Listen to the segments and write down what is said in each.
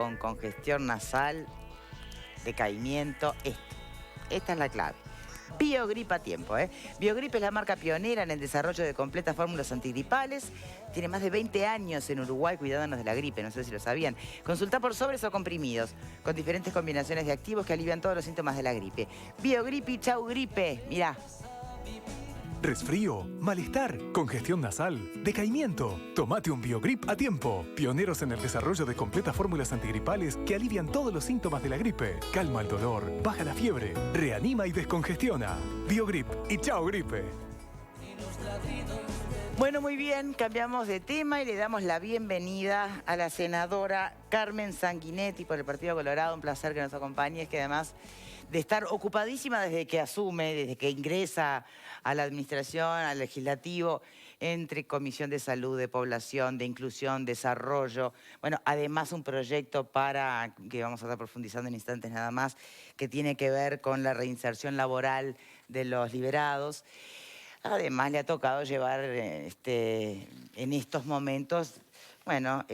con congestión nasal, decaimiento, esta es la clave. Biogrip a tiempo, ¿eh? Biogrip es la marca pionera en el desarrollo de completas fórmulas antigripales. Tiene más de 20 años en Uruguay cuidándonos de la gripe, no sé si lo sabían. Consultá por sobres o comprimidos, con diferentes combinaciones de activos que alivian todos los síntomas de la gripe. Biogrip y chau gripe, mirá. Resfrío, malestar, congestión nasal, decaimiento. Tómate un Biogrip a tiempo. Pioneros en el desarrollo de completas fórmulas antigripales que alivian todos los síntomas de la gripe. Calma el dolor, baja la fiebre, reanima y descongestiona. Biogrip y chao gripe. Bueno, muy bien, cambiamos de tema y le damos la bienvenida a la senadora Carmen Sanguinetti por el Partido Colorado. Un placer que nos acompañe, es que además de estar ocupadísima desde que asume, desde que ingresa a la administración, al legislativo, entre Comisión de Salud, de Población, de Inclusión, Desarrollo. Bueno, además un proyecto que vamos a estar profundizando en instantes nada más, que tiene que ver con la reinserción laboral de los liberados. Además le ha tocado llevar en estos momentos, bueno,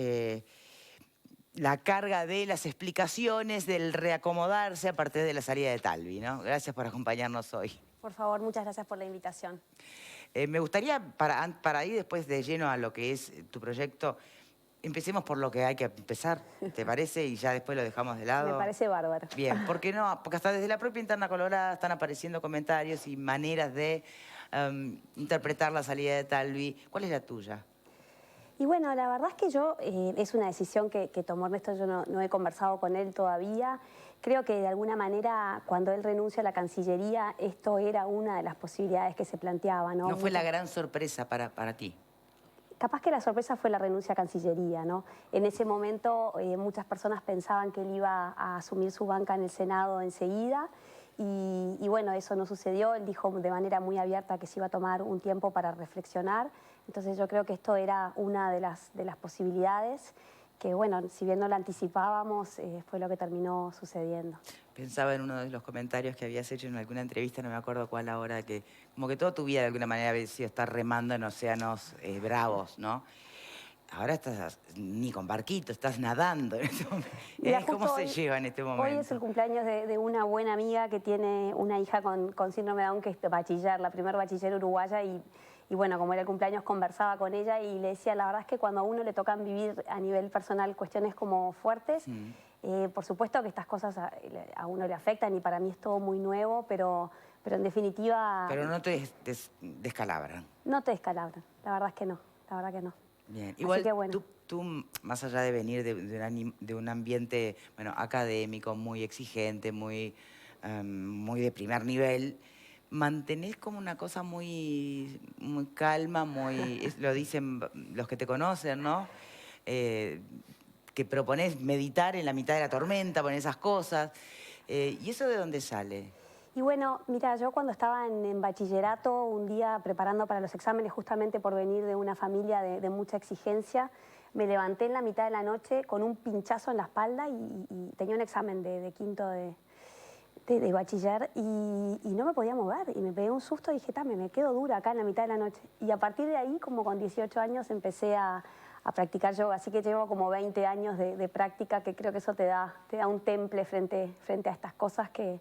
la carga de las explicaciones, del reacomodarse a partir de la salida de Talvi, ¿no? Gracias por acompañarnos hoy. Por favor, muchas gracias por la invitación. Me gustaría, para ir después de lleno a lo que es tu proyecto, empecemos por lo que hay que empezar, ¿te parece? Y ya después lo dejamos de lado. Me parece bárbaro. Bien, ¿por qué no? Porque hasta desde la propia interna colorada están apareciendo comentarios y maneras de interpretar la salida de Talvi. ¿Cuál es la tuya? Y bueno, la verdad es que es una decisión que tomó Ernesto, yo no he conversado con él todavía. Creo que de alguna manera, cuando él renuncia a la Cancillería, esto era una de las posibilidades que se planteaba, ¿no? ¿No fue la gran sorpresa para ti? Capaz que la sorpresa fue la renuncia a Cancillería, ¿no? En ese momento muchas personas pensaban que él iba a asumir su banca en el Senado enseguida y bueno, eso no sucedió. Él dijo de manera muy abierta que se iba a tomar un tiempo para reflexionar. Entonces yo creo que esto era una de las posibilidades que, bueno, si bien no la anticipábamos, fue lo que terminó sucediendo. Pensaba en uno de los comentarios que habías hecho en alguna entrevista, no me acuerdo cuál ahora, que como que toda tu vida de alguna manera había sido estar remando en océanos bravos, ¿no? Ahora estás ni con barquito, estás nadando en este momento. ¿Cómo se lleva en este momento? Hoy es el cumpleaños de una buena amiga que tiene una hija con síndrome de Down, que es bachiller, la primer bachiller uruguaya, y bueno, como era el cumpleaños, conversaba con ella y le decía, la verdad es que cuando a uno le tocan vivir a nivel personal cuestiones como fuertes, por supuesto que estas cosas a uno le afectan y para mí es todo muy nuevo, pero en definitiva... Pero no te descalabran. No te descalabran, la verdad es que no, la verdad que no. Bien, igual que, bueno. tú, más allá de venir de un ambiente, bueno, académico, muy exigente, muy de primer nivel, mantenés como una cosa muy calma, lo dicen los que te conocen, ¿no? Que proponés meditar en la mitad de la tormenta, poner esas cosas. ¿Y eso de dónde sale? Y bueno, mira, yo cuando estaba en bachillerato, un día preparando para los exámenes, justamente por venir de una familia de mucha exigencia, me levanté en la mitad de la noche con un pinchazo en la espalda y tenía un examen de quinto de bachiller y no me podía mover. Y me pegué un susto y dije, me quedo dura acá en la mitad de la noche. Y a partir de ahí, como con 18 años, empecé a practicar yoga. Así que llevo como 20 años de práctica, que creo que eso te da un temple frente a estas cosas que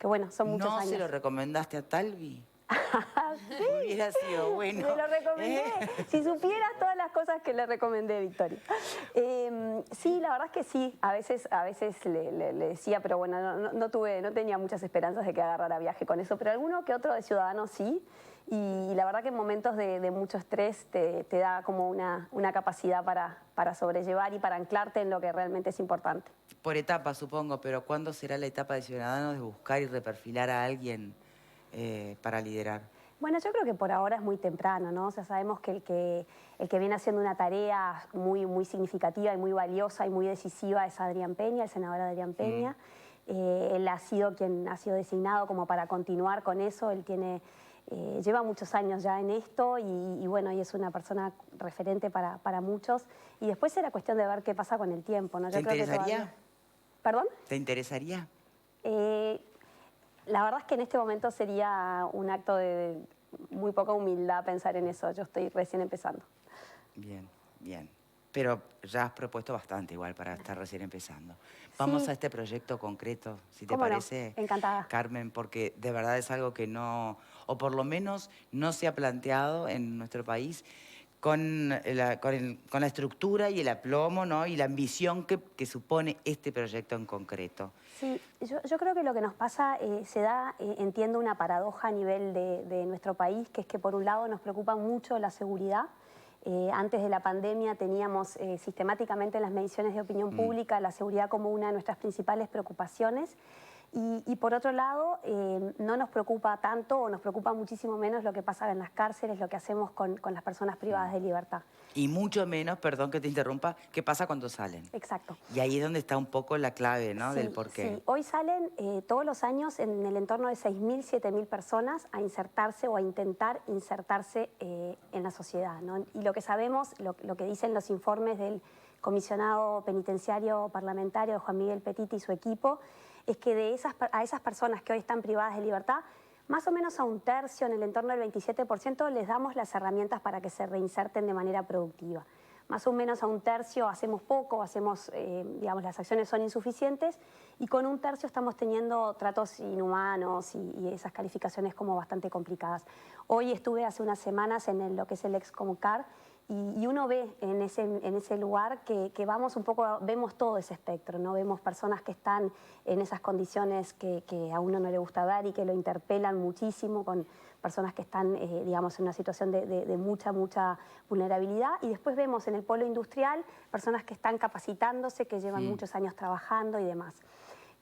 bueno, son muchos años. ¿No se lo recomendaste a Talvi? ¿Sí? Hubiera sido bueno. Se lo recomendé. Si supieras todas las cosas que le recomendé, Victoria. Sí, la verdad es que sí. A veces le decía, pero bueno, no tenía muchas esperanzas de que agarrara viaje con eso, pero alguno que otro de Ciudadanos sí. Y la verdad que en momentos de mucho estrés te da como una capacidad para sobrellevar y para anclarte en lo que realmente es importante. Por etapas, supongo, pero ¿cuándo será la etapa de Ciudadanos de buscar y reperfilar a alguien para liderar? Bueno, yo creo que por ahora es muy temprano, ¿no? O sea, sabemos que el que viene haciendo una tarea muy significativa y muy valiosa y muy decisiva es Adrián Peña, el senador Adrián Peña. Él ha sido quien ha sido designado como para continuar con eso. Él lleva muchos años ya en esto y bueno, y es una persona referente para muchos. Y después será cuestión de ver qué pasa con el tiempo, ¿no? ¿Te interesaría? ¿Perdón? ¿Te interesaría? La verdad es que en este momento sería un acto de muy poca humildad pensar en eso. Yo estoy recién empezando. Bien, bien. pero ya has propuesto bastante igual para estar recién empezando. Vamos Sí. a este proyecto concreto, si te ¿Cómo no? parece, Encantada. Carmen, porque de verdad es algo que no, o por lo menos no se ha planteado en nuestro país con con la estructura y el aplomo, ¿no? Y la ambición que supone este proyecto en concreto. Sí, yo creo que lo que nos pasa se da, entiendo, una paradoja a nivel de nuestro país, que es que por un lado nos preocupa mucho la seguridad. Antes de la pandemia teníamos sistemáticamente en las mediciones de opinión pública la seguridad como una de nuestras principales preocupaciones. Y por otro lado, no nos preocupa tanto o nos preocupa muchísimo menos lo que pasa en las cárceles, lo que hacemos con las personas privadas de libertad. Y mucho menos, perdón que te interrumpa, qué pasa cuando salen. Exacto. Y ahí es donde está un poco la clave, ¿no? Sí, Del por qué. sí. Hoy salen todos los años en el entorno de 6.000, 7.000 personas a insertarse o a intentar insertarse en la sociedad, ¿no? Y lo que sabemos, lo que dicen los informes del comisionado penitenciario parlamentario Juan Miguel Petiti y su equipo, es que a esas personas que hoy están privadas de libertad, más o menos a un tercio, en el entorno del 27%, les damos las herramientas para que se reinserten de manera productiva. Más o menos a un tercio hacemos poco, digamos, las acciones son insuficientes, y con un tercio estamos teniendo tratos inhumanos y esas calificaciones como bastante complicadas. Hoy estuve hace unas semanas en lo que es el Excomcar, y uno ve en ese lugar que vamos un poco, vemos todo ese espectro, ¿no? Vemos personas que están en esas condiciones que a uno no le gusta ver y que lo interpelan muchísimo, con personas que están, digamos, en una situación de mucha vulnerabilidad. Y después vemos en el polo industrial personas que están capacitándose, que llevan muchos años trabajando y demás.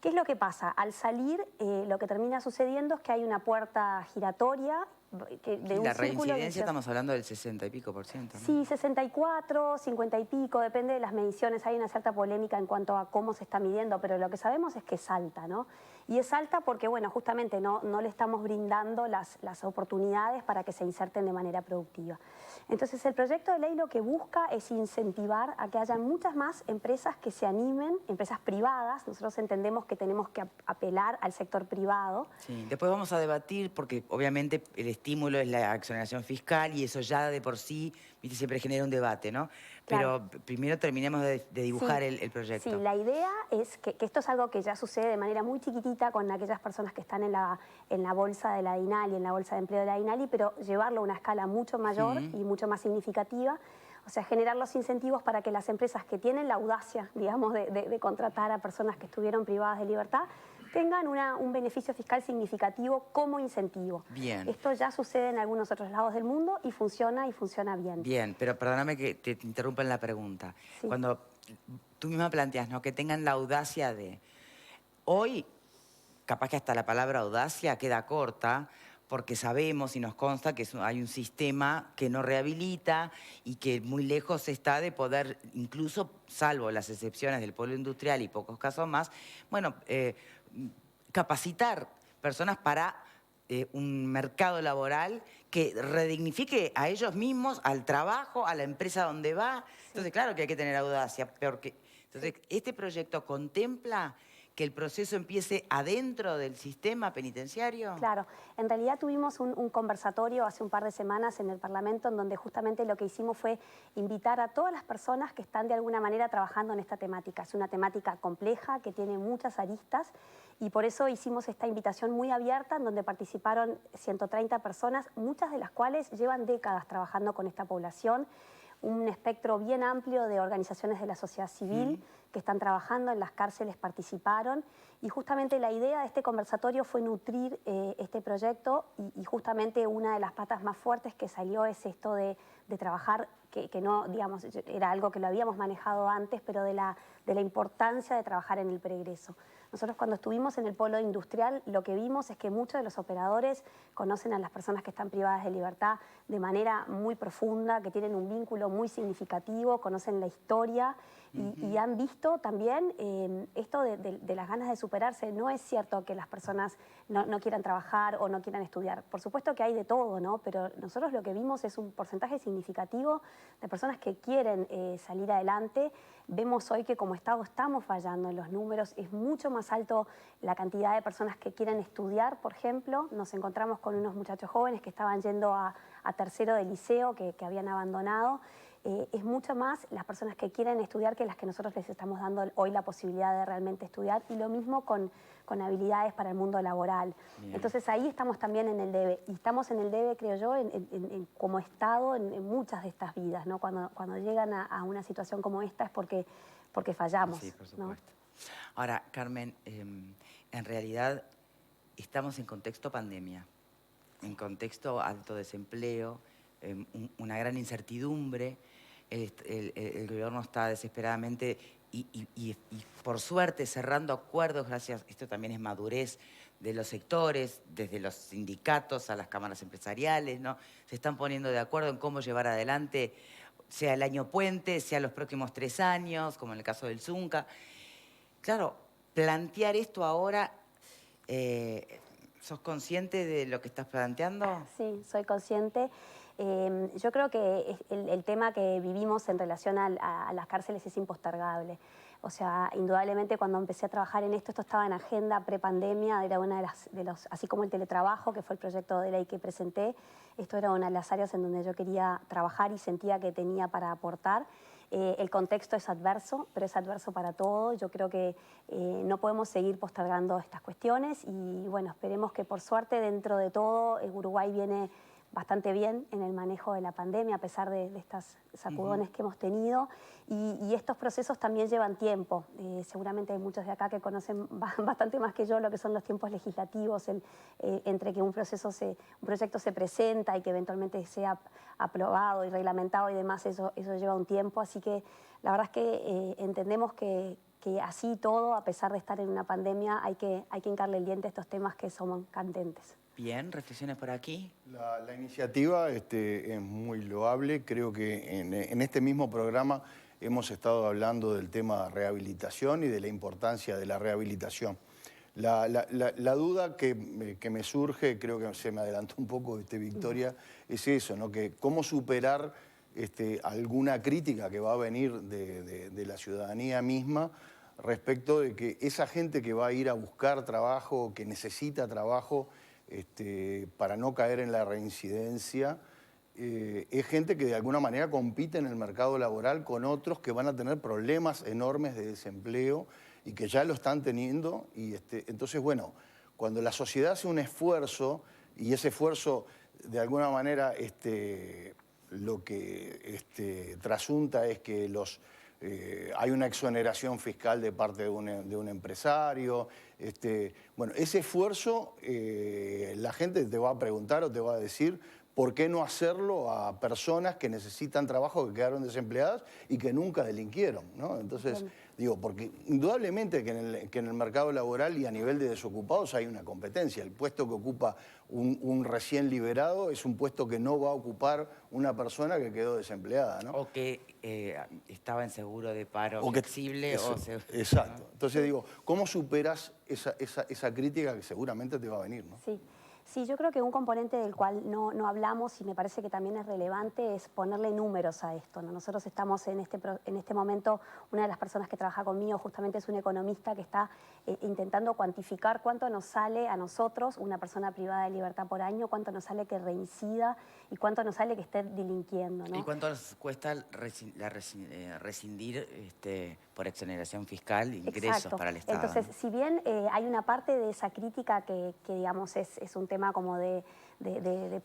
¿Qué es lo que pasa? Al salir, lo que termina sucediendo es que hay una puerta giratoria de un La círculo reincidencia estamos hablando del 60 y pico por ciento, ¿no? Sí, 64, 50 y pico, depende de las mediciones. Hay una cierta polémica en cuanto a cómo se está midiendo, pero lo que sabemos es que es alta, ¿no? Y es alta porque, bueno, justamente no le estamos brindando las oportunidades para que se inserten de manera productiva. Entonces, el proyecto de ley lo que busca es incentivar a que haya muchas más empresas que se animen, empresas privadas. Nosotros entendemos que tenemos que apelar al sector privado. Sí, después vamos a debatir porque obviamente el estímulo es la exoneración fiscal y eso ya de por sí, viste, siempre genera un debate, ¿no? Claro. Pero primero terminemos de dibujar Sí, el proyecto. Sí, la idea es que esto es algo que ya sucede de manera muy chiquitita con aquellas personas que están en la bolsa de la DINALI, en la bolsa de empleo de la DINALI, pero llevarlo a una escala mucho mayor y mucho más significativa. O sea, generar los incentivos para que las empresas que tienen la audacia, digamos, de contratar a personas que estuvieron privadas de libertad, tengan un beneficio fiscal significativo como incentivo. Bien. Esto ya sucede en algunos otros lados del mundo y funciona bien. Bien, pero perdóname que te interrumpa en la pregunta. Sí. Cuando tú misma planteas, ¿no? Que tengan la audacia de... Hoy, capaz que hasta la palabra audacia queda corta, porque sabemos y nos consta que hay un sistema que no rehabilita y que muy lejos está de poder, incluso salvo las excepciones del polo industrial y pocos casos más, bueno, capacitar personas para un mercado laboral que redignifique a ellos mismos, al trabajo, a la empresa donde va. Entonces, claro que hay que tener audacia, porque entonces este proyecto contempla que el proceso empiece adentro del sistema penitenciario. Claro, en realidad tuvimos un conversatorio hace un par de semanas en el Parlamento en donde justamente lo que hicimos fue invitar a todas las personas que están de alguna manera trabajando en esta temática. Es una temática compleja que tiene muchas aristas y por eso hicimos esta invitación muy abierta en donde participaron 130 personas, muchas de las cuales llevan décadas trabajando con esta población, un espectro bien amplio de organizaciones de la sociedad civil que están trabajando en las cárceles, participaron, y justamente la idea de este conversatorio fue nutrir este proyecto y justamente una de las patas más fuertes que salió es esto de trabajar, que no, digamos, era algo que lo habíamos manejado antes, pero de la importancia de trabajar en el pregreso. Nosotros cuando estuvimos en el polo industrial lo que vimos es que muchos de los operadores conocen a las personas que están privadas de libertad de manera muy profunda, que tienen un vínculo muy significativo, conocen la historia y han visto también esto de las ganas de superarse. No es cierto que las personas no quieran trabajar o no quieran estudiar. Por supuesto que hay de todo, ¿no? Pero nosotros lo que vimos es un porcentaje significativo de personas que quieren salir adelante. Vemos hoy que como Estado estamos fallando en los números, es mucho más alto la cantidad de personas que quieren estudiar, por ejemplo. Nos encontramos con unos muchachos jóvenes que estaban yendo a tercero de liceo, que habían abandonado, es mucho más las personas que quieren estudiar que las que nosotros les estamos dando hoy la posibilidad de realmente estudiar, y lo mismo con habilidades para el mundo laboral. Bien. Entonces ahí estamos también en el debe, y estamos en el debe, creo yo, como Estado en muchas de estas vidas, ¿no? Cuando llegan a una situación como esta es porque fallamos. Sí, por ¿no? supuesto. Ahora, Carmen, en realidad estamos en contexto pandemia, en contexto alto desempleo, una gran incertidumbre. El gobierno está desesperadamente y por suerte cerrando acuerdos, gracias, esto también es madurez de los sectores, desde los sindicatos a las cámaras empresariales, ¿no? Se están poniendo de acuerdo en cómo llevar adelante, sea el año puente, sea los próximos 3 años, como en el caso del Zunca. Claro, plantear esto ahora, ¿sos consciente de lo que estás planteando? Sí, soy consciente. Yo creo que el tema que vivimos en relación a las cárceles es impostergable. O sea, indudablemente cuando empecé a trabajar en esto estaba en agenda prepandemia, era una de los, así como el teletrabajo, que fue el proyecto de ley que presenté, esto era una de las áreas en donde yo quería trabajar y sentía que tenía para aportar. El contexto es adverso, pero es adverso para todo. Yo creo que no podemos seguir postergando estas cuestiones y bueno, esperemos que por suerte dentro de todo Uruguay viene bastante bien en el manejo de la pandemia a pesar de estas sacudones que hemos tenido y estos procesos también llevan tiempo. Seguramente hay muchos de acá que conocen bastante más que yo lo que son los tiempos legislativos, entre que un proyecto se presenta y que eventualmente sea aprobado y reglamentado y demás, eso lleva un tiempo, así que la verdad es que entendemos que así todo, a pesar de estar en una pandemia, hay que hincarle el diente a estos temas que son candentes. Bien, reflexiones por aquí. La iniciativa es muy loable. Creo que en este mismo programa hemos estado hablando del tema rehabilitación y de la importancia de la rehabilitación. La duda que me surge, creo que se me adelantó un poco, Victoria, es eso, ¿no? Que cómo superar alguna crítica que va a venir de la ciudadanía misma respecto de que esa gente que va a ir a buscar trabajo, que necesita trabajo, para no caer en la reincidencia, es gente que de alguna manera compite en el mercado laboral con otros que van a tener problemas enormes de desempleo y que ya lo están teniendo. Y entonces, bueno, cuando la sociedad hace un esfuerzo y ese esfuerzo de alguna manera lo que trasunta es que hay una exoneración fiscal de parte de un empresario. Bueno, ese esfuerzo la gente te va a preguntar o te va a decir por qué no hacerlo a personas que necesitan trabajo, que quedaron desempleadas y que nunca delinquieron, ¿no? Entonces, Bien. digo, porque indudablemente que en el mercado laboral y a nivel de desocupados hay una competencia. El puesto que ocupa un recién liberado es un puesto que no va a ocupar una persona que quedó desempleada, ¿no? O que estaba en seguro de paro O que- flexible. eso, exacto. Entonces digo, ¿cómo superas esa crítica que seguramente te va a venir, ¿no? Sí. Sí, yo creo que un componente del cual no hablamos y me parece que también es relevante es ponerle números a esto, ¿no? Nosotros estamos en este momento, una de las personas que trabaja conmigo justamente es un economista que está intentando cuantificar cuánto nos sale a nosotros, una persona privada de libertad por año, cuánto nos sale que reincida y cuánto nos sale que esté delinquiendo, ¿no? ¿Y cuánto nos cuesta rescindir por exoneración fiscal ingresos Exacto. para el Estado? Entonces, ¿no? si bien hay una parte de esa crítica que digamos, es un tema como de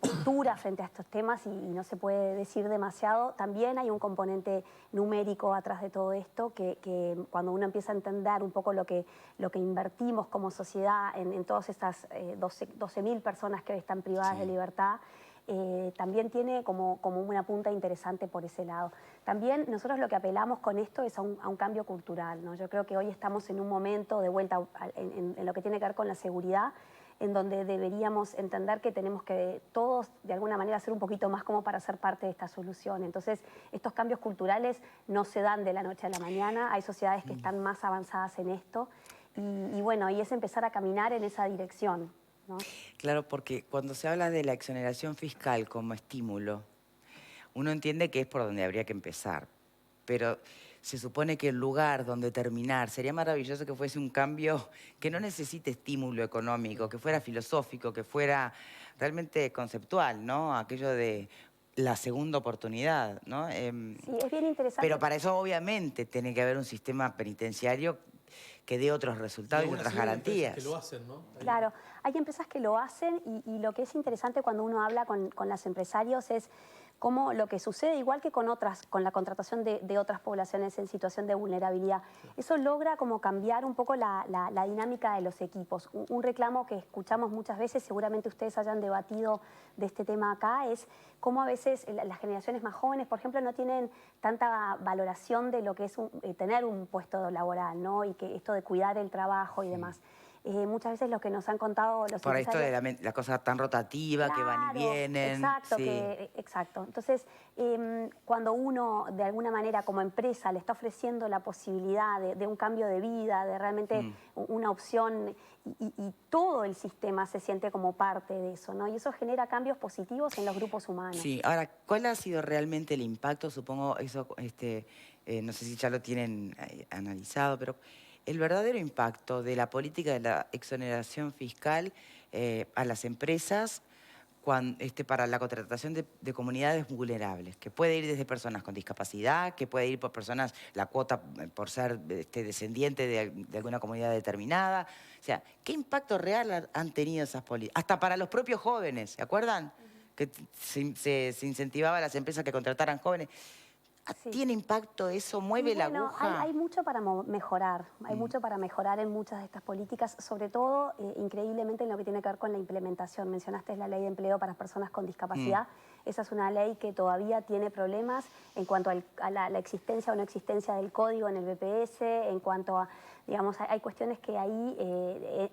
postura frente a estos temas y no se puede decir demasiado, también hay un componente numérico atrás de todo esto que cuando uno empieza a entender un poco lo que invertimos como sociedad en todas estas 12.000 personas que hoy están privadas de libertad, también tiene como una punta interesante por ese lado. También nosotros lo que apelamos con esto es a un cambio cultural, ¿no? Yo creo que hoy estamos en un momento de vuelta en lo que tiene que ver con la seguridad, en donde deberíamos entender que tenemos que todos de alguna manera hacer un poquito más como para ser parte de esta solución. Entonces, estos cambios culturales no se dan de la noche a la mañana, hay sociedades que están más avanzadas en esto y bueno, y es empezar a caminar en esa dirección, ¿no? Claro, porque cuando se habla de la exoneración fiscal como estímulo, uno entiende que es por donde habría que empezar, pero se supone que el lugar donde terminar sería maravilloso que fuese un cambio que no necesite estímulo económico, que fuera filosófico, que fuera realmente conceptual, ¿no? Aquello de la segunda oportunidad, ¿no? Sí, es bien interesante. Pero para eso obviamente tiene que haber un sistema penitenciario que dé otros resultados y otras garantías. Que lo hacen, ¿no? Claro, hay empresas que lo hacen y lo que es interesante cuando uno habla con los empresarios es cómo lo que sucede, igual que con la contratación de otras poblaciones en situación de vulnerabilidad, eso logra como cambiar un poco la dinámica de los equipos. Un reclamo que escuchamos muchas veces, seguramente ustedes hayan debatido de este tema acá, es cómo a veces las generaciones más jóvenes, por ejemplo, no tienen tanta valoración de lo que es tener un puesto laboral, ¿no? Y que esto de cuidar el trabajo y demás. Muchas veces lo que nos han contado los Por esto de empresarios... la cosa tan rotativa, Claro, que van y vienen. Exacto, sí. exacto. Entonces, cuando uno de alguna manera como empresa le está ofreciendo la posibilidad de un cambio de vida, de realmente una opción y todo el sistema se siente como parte de eso, ¿no? Y eso genera cambios positivos en los grupos humanos. Sí, ahora, ¿cuál ha sido realmente el impacto? Supongo eso, no sé si ya lo tienen analizado, pero el verdadero impacto de la política de la exoneración fiscal a las empresas para la contratación de comunidades vulnerables, que puede ir desde personas con discapacidad, que puede ir por personas, la cuota por ser descendiente de alguna comunidad determinada. O sea, ¿qué impacto real han tenido esas políticas? Hasta para los propios jóvenes, ¿se acuerdan? Que se incentivaba a las empresas que contrataran jóvenes. Sí. ¿Tiene impacto eso? ¿Mueve la aguja? Hay mucho para mejorar, hay mucho para mejorar en muchas de estas políticas, sobre todo, increíblemente, en lo que tiene que ver con la implementación. Mencionaste la ley de empleo para personas con discapacidad. Esa es una ley que todavía tiene problemas en cuanto a la existencia o no existencia del código en el BPS, en cuanto a, digamos, hay cuestiones que ahí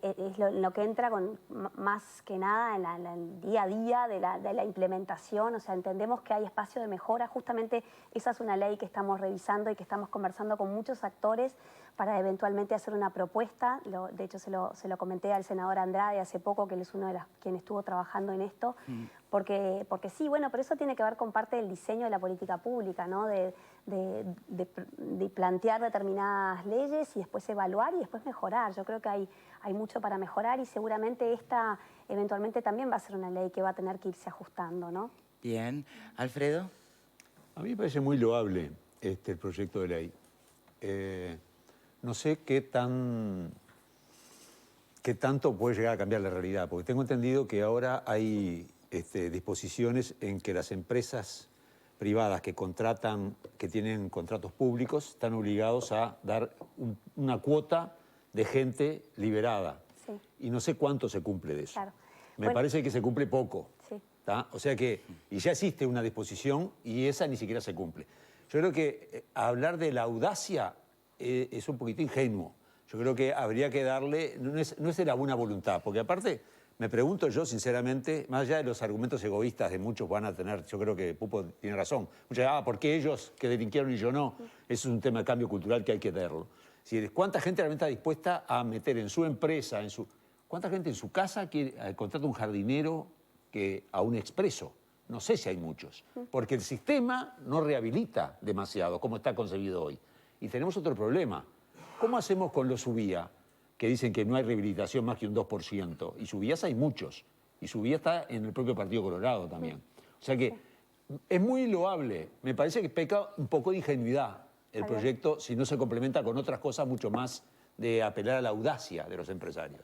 es lo que entra con más que nada en el día a día de la implementación. O sea, entendemos que hay espacio de mejora. Justamente esa es una ley que estamos revisando y que estamos conversando con muchos actores para eventualmente hacer una propuesta. De hecho, se lo comenté al senador Andrade hace poco, que él es uno de quienes estuvo trabajando en esto, porque sí, bueno, pero eso tiene que ver con parte del diseño de la política pública, ¿no? De plantear determinadas leyes y después evaluar y después mejorar. Yo creo que hay mucho para mejorar y seguramente esta eventualmente también va a ser una ley que va a tener que irse ajustando, ¿no? Bien. ¿Alfredo? A mí me parece muy loable el proyecto de ley. No sé qué tanto puede llegar a cambiar la realidad, porque tengo entendido que ahora hay disposiciones en que las empresas privadas que tienen contratos públicos, están obligados a dar una cuota de gente liberada. Sí. Y no sé cuánto se cumple de eso. Claro. Me parece que se cumple poco. Sí. O sea que, y ya existe una disposición y esa ni siquiera se cumple. Yo creo que hablar de la audacia es un poquito ingenuo. Yo creo que habría que darle, no es de la buena voluntad, porque aparte, me pregunto yo sinceramente, más allá de los argumentos egoístas de muchos van a tener, yo creo que Pupo tiene razón, muchos ¿por qué ellos que delinquieron y yo no? Eso es un tema de cambio cultural que hay que tenerlo. Si, ¿cuánta gente realmente está dispuesta a meter en su empresa, cuánta gente en su casa contrata un jardinero a un expreso? No sé si hay muchos, porque el sistema no rehabilita demasiado como está concebido hoy. Y tenemos otro problema. ¿Cómo hacemos con los subía, que dicen que no hay rehabilitación más que un 2%? Y subías hay muchos. Y subía está en el propio Partido Colorado también. O sea que es muy loable. Me parece que peca un poco de ingenuidad el proyecto si no se complementa con otras cosas mucho más de apelar a la audacia de los empresarios.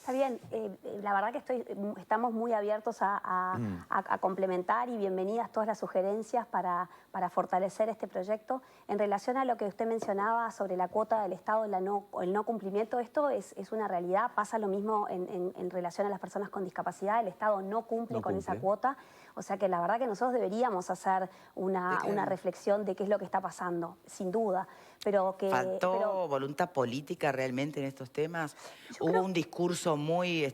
Está bien, la verdad que estamos muy abiertos a complementar y bienvenidas todas las sugerencias para fortalecer este proyecto. En relación a lo que usted mencionaba sobre la cuota del Estado, el no cumplimiento, esto es una realidad. Pasa lo mismo en relación a las personas con discapacidad. El Estado no cumple con esa cuota. O sea que la verdad que nosotros deberíamos hacer una reflexión de qué es lo que está pasando, sin duda. ¿Faltó voluntad política realmente en estos temas? Hubo un discurso muy...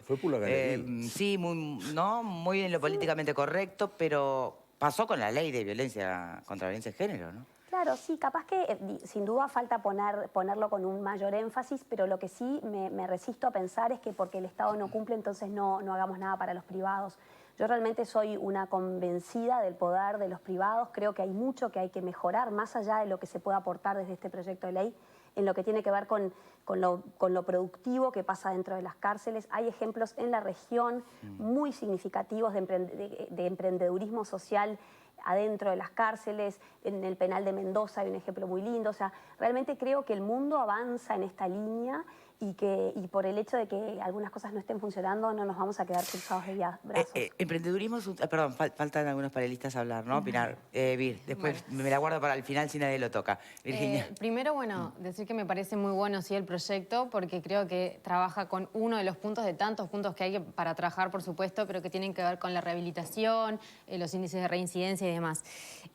Fue por la galería. Sí, muy en lo políticamente correcto, pero pasó con la ley de violencia contra la violencia de género, ¿no? Claro, sí, capaz que sin duda falta ponerlo con un mayor énfasis, pero lo que sí me resisto a pensar es que porque el Estado no cumple, entonces no hagamos nada para los privados. Yo realmente soy una convencida del poder de los privados, creo que hay mucho que hay que mejorar, más allá de lo que se pueda aportar desde este proyecto de ley. en lo que tiene que ver con lo productivo que pasa dentro de las cárceles. Hay ejemplos en la región muy significativos de emprendedurismo social adentro de las cárceles. En el penal de Mendoza hay un ejemplo muy lindo. O sea, realmente creo que el mundo avanza en esta línea y por el hecho de que algunas cosas no estén funcionando, no nos vamos a quedar cruzados de brazos. Emprendedurismo, perdón, faltan algunos panelistas a hablar, ¿no? Pinar, Vir, después me la guardo para el final si nadie lo toca. Virginia. Primero, bueno, decir que me parece muy bueno, sí, el proyecto, porque creo que trabaja con uno de los puntos, de tantos puntos que hay para trabajar, por supuesto, pero que tienen que ver con la rehabilitación, los índices de reincidencia y demás.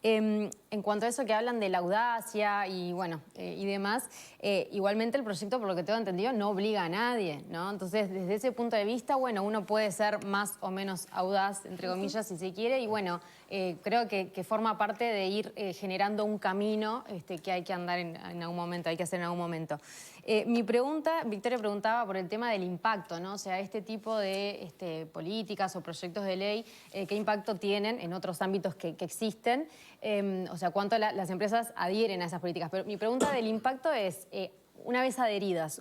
En cuanto a eso que hablan de la audacia y, bueno, y demás, igualmente el proyecto, por lo que tengo entendido, no obliga a nadie, ¿no? Entonces, desde ese punto de vista, bueno, uno puede ser más o menos audaz, entre comillas, si se quiere, y bueno, creo que forma parte de ir generando un camino que hay que andar en algún momento, hay que hacer en algún momento. Mi pregunta, Victoria preguntaba por el tema del impacto, ¿no? O sea, este tipo de políticas o proyectos de ley, ¿qué impacto tienen en otros ámbitos que existen? O sea, ¿cuánto las empresas adhieren a esas políticas? Pero mi pregunta del impacto es, una vez adheridas,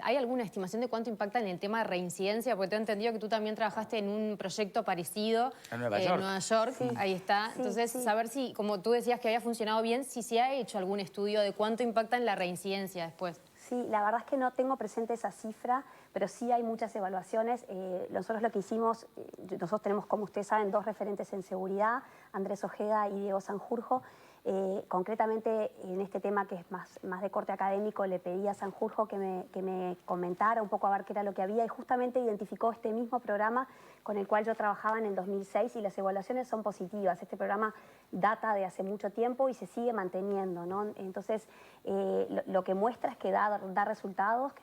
¿hay alguna estimación de cuánto impacta en el tema de reincidencia? Porque tengo entendido que tú también trabajaste en un proyecto parecido en Nueva York. Sí. Ahí está. Sí, entonces, sí. saber si, como tú decías que había funcionado bien, si se ha hecho algún estudio de cuánto impacta en la reincidencia después. Sí, la verdad es que no tengo presente esa cifra, pero sí hay muchas evaluaciones. Nosotros lo que hicimos, nosotros tenemos, como ustedes saben, 2 referentes en seguridad, Andrés Ojeda y Diego Sanjurjo. Concretamente, en este tema que es más de corte académico, le pedí a Sanjurjo que me comentara un poco a ver qué era lo que había, y justamente identificó este mismo programa con el cual yo trabajaba en el 2006, y las evaluaciones son positivas. Este programa data de hace mucho tiempo y se sigue manteniendo, ¿no? Entonces, lo que muestra es que da resultados,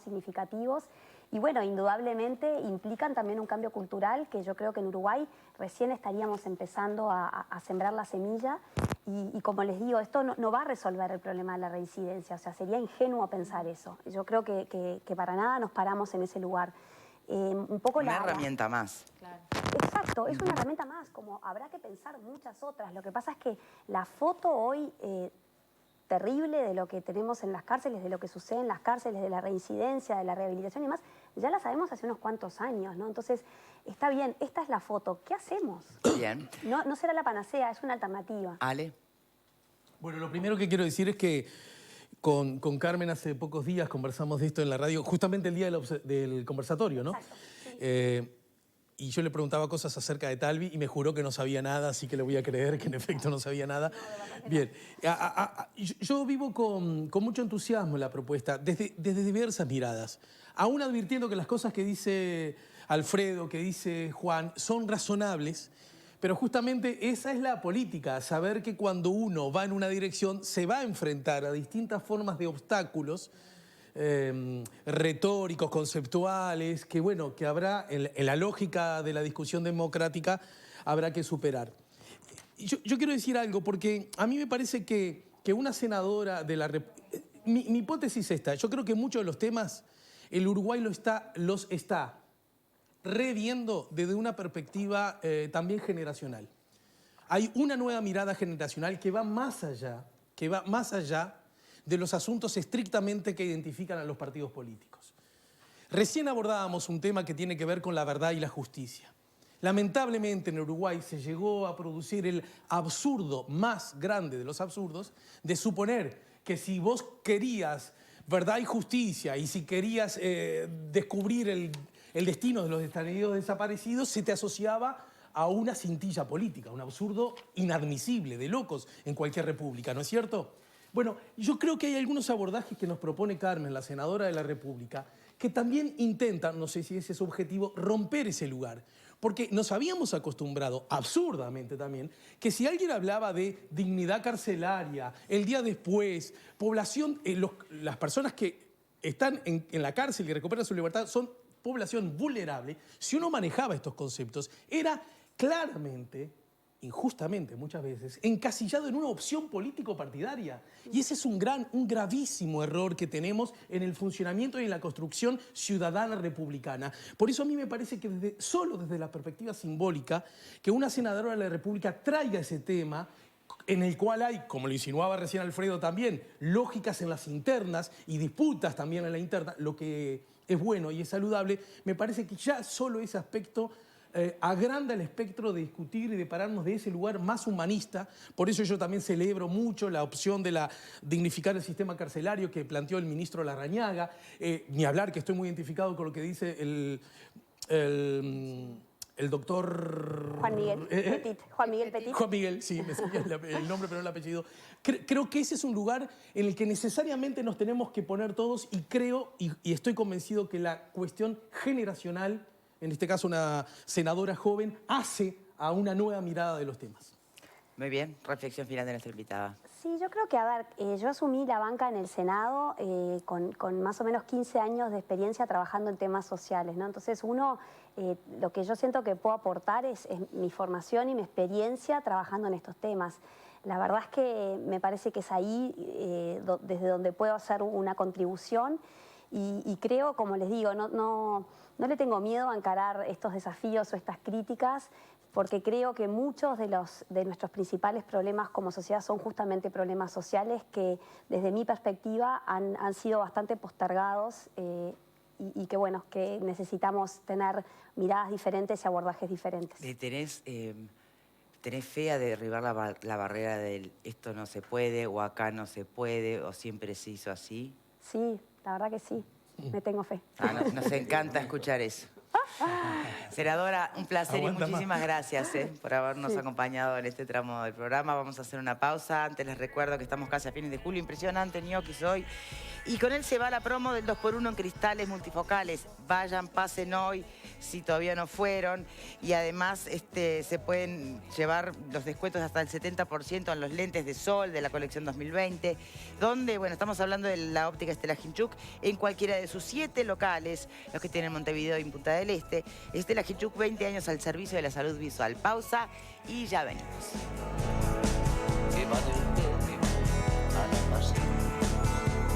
significativos. Y bueno, indudablemente implican también un cambio cultural que yo creo que en Uruguay recién estaríamos empezando a sembrar la semilla. Y como les digo, esto no va a resolver el problema de la reincidencia. O sea, sería ingenuo pensar eso. Yo creo que para nada nos paramos en ese lugar. Un poco Una herramienta más. Claro. Exacto, es una herramienta más, como habrá que pensar muchas otras. Lo que pasa es que la foto hoy terrible de lo que tenemos en las cárceles, de lo que sucede en las cárceles, de la reincidencia, de la rehabilitación y demás, ya la sabemos hace unos cuantos años, ¿no? Entonces, está bien, esta es la foto, ¿qué hacemos? Bien. No será la panacea, es una alternativa. Ale. Bueno, lo primero que quiero decir es que con Carmen hace pocos días conversamos de esto en la radio, justamente el día del conversatorio, ¿no? Exacto, sí. Y yo le preguntaba cosas acerca de Talvi y me juró que no sabía nada, así que le voy a creer que en efecto no sabía nada. Bien, yo vivo con mucho entusiasmo la propuesta, desde diversas miradas, aún advirtiendo que las cosas que dice Alfredo, que dice Juan, son razonables, pero justamente esa es la política, saber que cuando uno va en una dirección se va a enfrentar a distintas formas de obstáculos retóricos, conceptuales, que bueno, que habrá, en la lógica de la discusión democrática, habrá que superar. Yo quiero decir algo, porque a mí me parece que una senadora de la mi hipótesis es esta, yo creo que muchos de los temas el Uruguay los está reviendo desde una perspectiva también generacional. Hay una nueva mirada generacional que va más allá de los asuntos estrictamente que identifican a los partidos políticos. Recién abordábamos un tema que tiene que ver con la verdad y la justicia. Lamentablemente en Uruguay se llegó a producir el absurdo más grande de los absurdos de suponer que si vos querías verdad y justicia y si querías descubrir el destino de los detenidos desaparecidos, se te asociaba a una cintilla política, un absurdo inadmisible, de locos en cualquier república, ¿no es cierto? Bueno, yo creo que hay algunos abordajes que nos propone Carmen, la senadora de la República, que también intentan, no sé si ese es su objetivo, romper ese lugar. Porque nos habíamos acostumbrado, absurdamente también, que si alguien hablaba de dignidad carcelaria, el día después, población, las personas que están en la cárcel y recuperan su libertad son población vulnerable. Si uno manejaba estos conceptos, era claramente, injustamente muchas veces, encasillado en una opción político-partidaria. Y ese es un gravísimo error que tenemos en el funcionamiento y en la construcción ciudadana republicana. Por eso a mí me parece que solo desde la perspectiva simbólica, que una senadora de la República traiga ese tema, en el cual hay, como lo insinuaba recién Alfredo también, lógicas en las internas y disputas también en la interna, lo que es bueno y es saludable, me parece que ya solo ese aspecto agranda el espectro de discutir y de pararnos de ese lugar más humanista. Por eso yo también celebro mucho la opción de dignificar el sistema carcelario que planteó el ministro Larrañaga, ni hablar que estoy muy identificado con lo que dice el doctor... Juan Miguel Petit. Juan Miguel Petit. Juan Miguel, sí, me salía el nombre pero no el apellido. Creo que ese es un lugar en el que necesariamente nos tenemos que poner todos y creo y estoy convencido que la cuestión generacional, en este caso una senadora joven, hace a una nueva mirada de los temas. Muy bien, reflexión final de nuestra invitada. Sí, yo creo que, a ver, yo asumí la banca en el Senado con más o menos 15 años de experiencia trabajando en temas sociales, ¿no? Entonces, lo que yo siento que puedo aportar es mi formación y mi experiencia trabajando en estos temas. La verdad es que me parece que es ahí desde donde puedo hacer una contribución y creo, como les digo, no le tengo miedo a encarar estos desafíos o estas críticas, porque creo que muchos de nuestros principales problemas como sociedad son justamente problemas sociales que, desde mi perspectiva, han sido bastante postergados y que, bueno, que necesitamos tener miradas diferentes y abordajes diferentes. ¿Tenés fe a derribar la barrera del esto no se puede o acá no se puede o siempre se hizo así? Sí, la verdad que sí, me tengo fe. Nos encanta escuchar eso. Senadora, un placer y muchísimas gracias por habernos acompañado en este tramo del programa. Vamos a hacer una pausa. Antes les recuerdo que estamos casi a fines de julio. Impresionante, ñoquis hoy. Y con él se va la promo del 2x1 en cristales multifocales. Vayan, pasen hoy si todavía no fueron. Y además se pueden llevar los descuentos hasta el 70% en los lentes de sol de la colección 2020. Donde, bueno, estamos hablando de la óptica Estela Hinchuk en cualquiera de sus 7 locales, los que tienen Montevideo y Punta del Este. Estela Hinchuk, 20 años al servicio de la salud visual. Pausa y ya venimos.